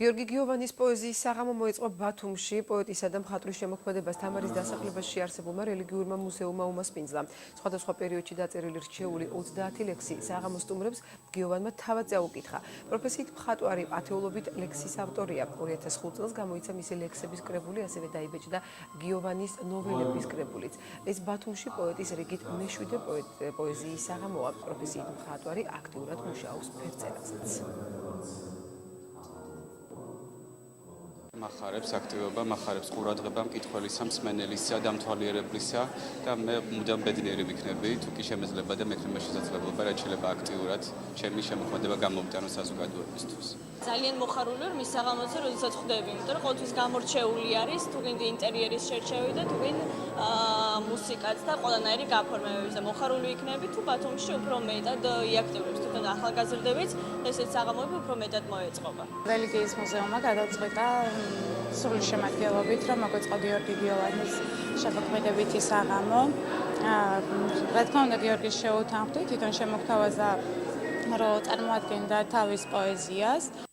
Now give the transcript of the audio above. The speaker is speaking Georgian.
გიორგი გიოვანის პოეზიის საღამო მოეწყო ბათუმში პოეტისა და მხატვრის შემოქმედებას თამარის დასახლებაში არსებულმა რელიგიურმა მუზეუმმა უმასპინძლა. სხვადასხვა პერიოდში დაწერილი რჩეული 30 ლექსი საღამოს სტუმრებს გიოვანმა თავად წაუკითხა. პროფესიით მხატვარი ათეულობით ლექსის ავტორია. 2005 წელს გამოიცა მისი ლექსების კრებული, ასევე დაიბეჭდა გიოვანის ნოველების კრებულიც. ეს ბათუმში პოეტის რიგით მეშვიდე პოეზიის საღამოა. პროფესიით მხატვარი აქტიურად მუშაობს ფერწერაზეც. მახარებს აქტივობა, მახარებს ყურადღება მკითხველისა, მსმენელისა, დამთვალიერებლისა და მე მუდამ ბედნიერი ვიქნები, თუ კი შემეძლება და მექნება შესაძლებლობა რაც შეიძლება აქტიურად ჩემი შემოქმედება გამოვიტანო საზოგადოებისთვის. ძალიან მოხარული ვარ მის საღამოზე, როდესაც ხვდები, იმიტომ რომ ყოველთვის გამორჩეული არის, თუ გინდა ინტერიერის შერჩევი და თუ გინდა მუსიკაც და ყველანაირი გაფორმებების და მოხარული ვიქნები, თუ ბათუმში უფრო მეტად იაქტიურებს, თუნდაც ახალგაზრდებიც ესეც საღამოები უფრო მეტად მოეწყობა. რელიგიის მუზეუმმა გადაწყვიტა სრული შემადგენლობით, რომ მოგვეწყო გიორგი გიოვანის შემოქმედებითი საღამო. რა თქმა უნდა, გიორგის შეუთანხმდით, თვითონ შემოგთავაზა, რომ წარმოადგენდა თავის პოეზიას.